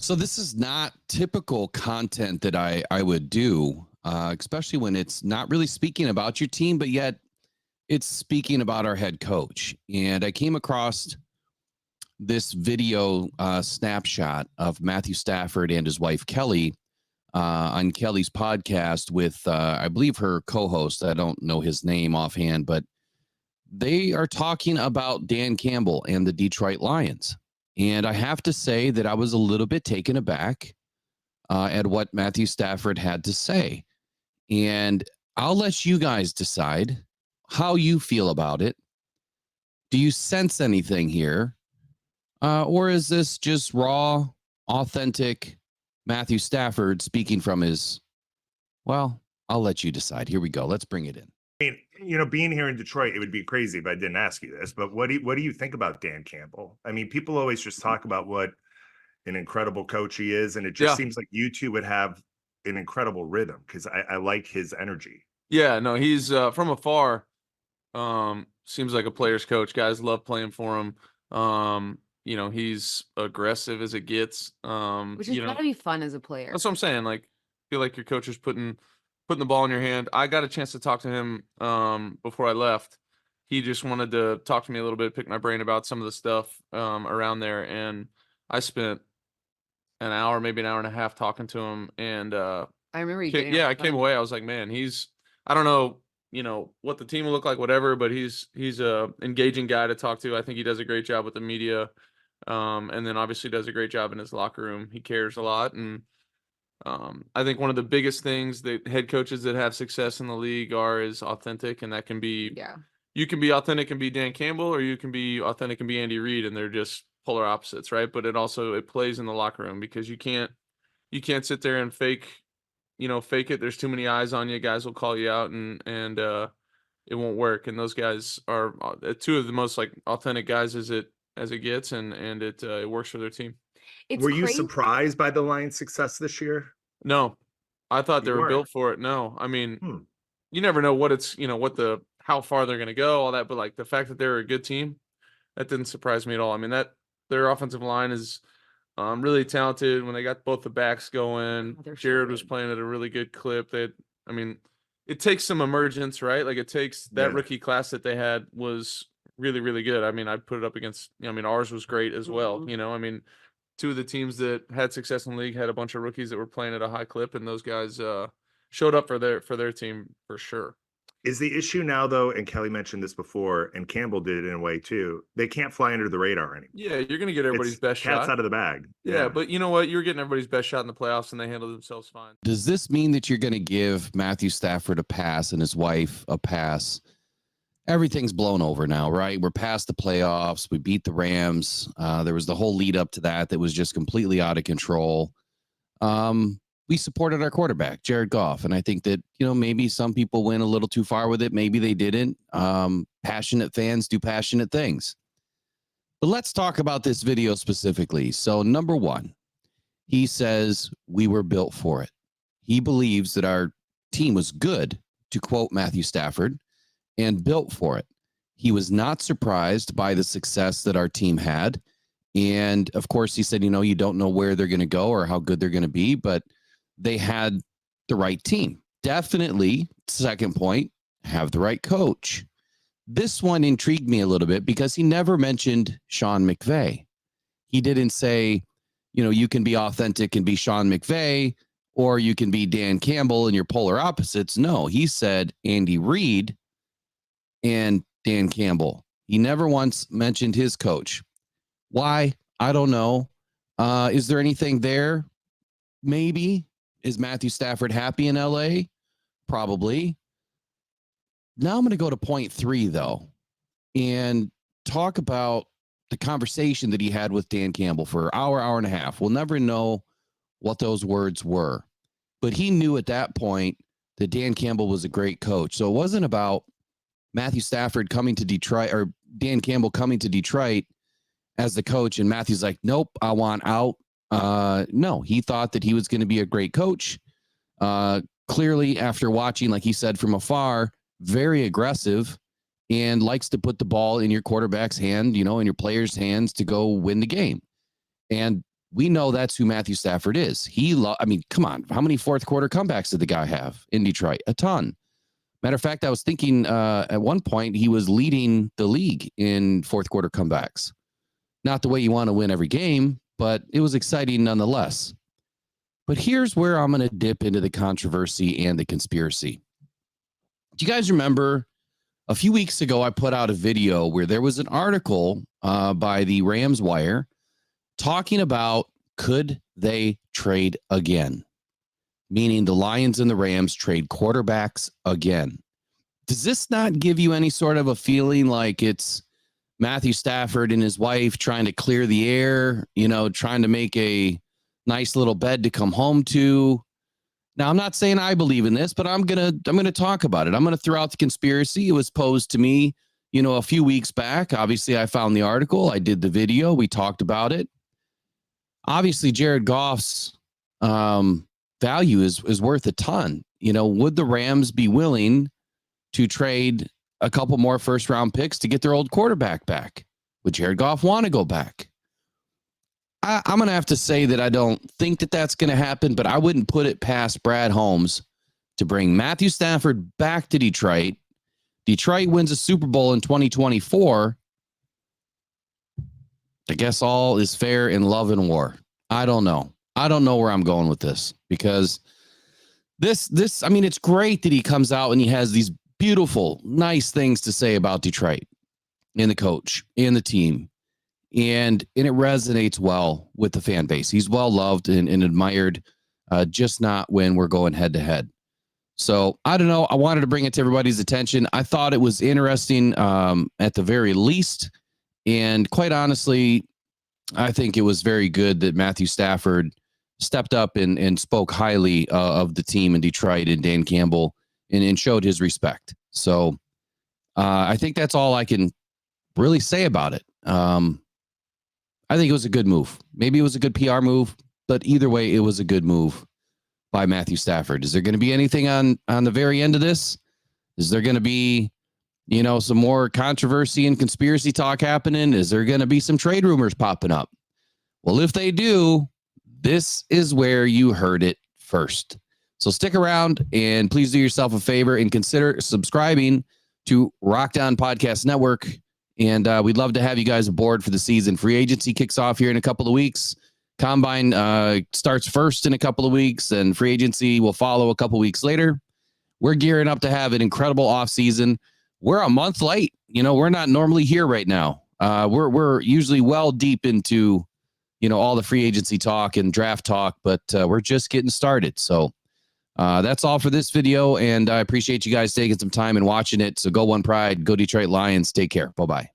So this is not typical content that I would do, especially when it's not really speaking about your team, but yet it's speaking about our head coach. And I came across this video snapshot of Matthew Stafford and his wife Kelly on Kelly's podcast with, I believe, her co-host. I don't know his name offhand, but they are talking about Dan Campbell and the Detroit Lions. And I have to say that I was a little bit taken aback at what Matthew Stafford had to say. And I'll let you guys decide how you feel about it. Do you sense anything here? Or is this just raw, authentic Matthew Stafford speaking from his, well, I'll let you decide. Here we go. Let's bring it in. I mean, being here in Detroit, it would be crazy if I didn't ask you this, but what do you think about Dan Campbell? I mean, people always just talk about what an incredible coach he is, and it just seems like you two would have an incredible rhythm because I like his energy. Yeah, no, he's from afar. Seems like a player's coach. Guys love playing for him. He's aggressive as it gets. Which is gotta be fun as a player. That's what I'm saying. Like, feel like your coach is putting the ball in your hand. I got a chance to talk to him before I left. He just wanted to talk to me a little bit, pick my brain about some of the stuff around there, and I spent an hour, maybe an hour and a half talking to him. And I remember you. I came away. I was like, man, I don't know, what the team will look like, whatever, but he's a engaging guy to talk to. I think he does a great job with the media. And then obviously does a great job in his locker room. He cares a lot. And I think one of the biggest things that head coaches that have success in the league is authentic. And that can be, you can be authentic and be Dan Campbell, or you can be authentic and be Andy Reid, and they're just polar opposites, right? But it plays in the locker room because you can't sit there and fake it. There's too many eyes on you. Guys will call you out, and it won't work. And those guys are two of the most like authentic guys as it gets, and it works for their team. Were you surprised by the Lions' success this year? No, I thought they were built for it. No, I mean, you never know how far they're going to go, all that, but like the fact that they're a good team, that didn't surprise me at all. I mean, that their offensive line is really talented. When they got both the backs going, Jared was playing at a really good clip. It takes some emergence, right? Like it takes that rookie class that they had was really, really good. I mean, I put it up against, ours was great as well. Two of the teams that had success in the league had a bunch of rookies that were playing at a high clip, and those guys showed up for their team for sure. Is the issue now, though, and Kelly mentioned this before, and Campbell did it in a way too, they can't fly under the radar anymore. Yeah, you're going to get everybody's best shot. Cat's out of the bag. Yeah, but you know what? You're getting everybody's best shot in the playoffs, and they handle themselves fine. Does this mean that you're going to give Matthew Stafford a pass and his wife a pass? Everything's blown over now, right? We're past the playoffs. We beat the Rams. There was the whole lead up to that was just completely out of control. We supported our quarterback, Jared Goff. And I think that, maybe some people went a little too far with it. Maybe they didn't. Passionate fans do passionate things. But let's talk about this video specifically. So number one, he says we were built for it. He believes that our team was good, to quote Matthew Stafford, and built for it. He was not surprised by the success that our team had. And of course, he said, you don't know where they're going to go or how good they're going to be, but they had the right team. Definitely, second point, have the right coach. This one intrigued me a little bit because he never mentioned Sean McVay. He didn't say, you can be authentic and be Sean McVay, or you can be Dan Campbell and you're polar opposites. No, he said Andy Reid and Dan Campbell. He never once mentioned his coach. Why? I don't know. Is there anything there? Maybe. Is Matthew Stafford happy in LA? Probably. Now I'm going to go to point 3, though, and talk about the conversation that he had with Dan Campbell for an hour and a half. We'll never know what those words were, but he knew at that point that Dan Campbell was a great coach. So it wasn't about Matthew Stafford coming to Detroit or Dan Campbell coming to Detroit as the coach. And Matthew's like, nope, I want out. No, he thought that he was going to be a great coach. Clearly, after watching, like he said, from afar, very aggressive and likes to put the ball in your quarterback's hand, in your players' hands to go win the game. And we know that's who Matthew Stafford is. I mean, come on. How many fourth quarter comebacks did the guy have in Detroit? A ton. Matter of fact, I was thinking at one point he was leading the league in fourth quarter comebacks. Not the way you want to win every game, but it was exciting nonetheless. But here's where I'm going to dip into the controversy and the conspiracy. Do you guys remember a few weeks ago, I put out a video where there was an article by the Rams Wire talking about could they trade again? Meaning the Lions and the Rams trade quarterbacks again. Does this not give you any sort of a feeling like it's Matthew Stafford and his wife trying to clear the air, trying to make a nice little bed to come home to? Now, I'm not saying I believe in this, but I'm gonna talk about it. I'm gonna throw out the conspiracy. It was posed to me, a few weeks back. Obviously, I found the article. I did the video. We talked about it. Obviously, Jared Goff's value is worth a ton. Would the Rams be willing to trade a couple more first round picks to get their old quarterback back? Would Jared Goff want to go back? I'm going to have to say that I don't think that that's going to happen, but I wouldn't put it past Brad Holmes to bring Matthew Stafford back to Detroit. Detroit wins a Super Bowl in 2024. I guess all is fair in love and war. I don't know. I don't know where I'm going with this because I mean, it's great that he comes out and he has these beautiful, nice things to say about Detroit and the coach and the team. And it resonates well with the fan base. He's well loved and admired, just not when we're going head to head. So I don't know. I wanted to bring it to everybody's attention. I thought it was interesting at the very least. And quite honestly, I think it was very good that Matthew Stafford stepped up and spoke highly of the team in Detroit and Dan Campbell and showed his respect. So I think that's all I can really say about it. I think it was a good move. Maybe it was a good PR move, but either way, it was a good move by Matthew Stafford. Is there going to be anything on the very end of this? Is there going to be, some more controversy and conspiracy talk happening? Is there going to be some trade rumors popping up? Well, if they do, this is where you heard it first. So stick around and please do yourself a favor and consider subscribing to Rock Down Podcast Network. And we'd love to have you guys aboard for the season. Free agency kicks off here in a couple of weeks. Combine starts first in a couple of weeks, and free agency will follow a couple of weeks later. We're gearing up to have an incredible offseason. We're a month late. We're not normally here right now. We're usually well deep into, all the free agency talk and draft talk, but we're just getting started. So that's all for this video, and I appreciate you guys taking some time and watching it. So go One Pride, go Detroit Lions. Take care. Bye-bye.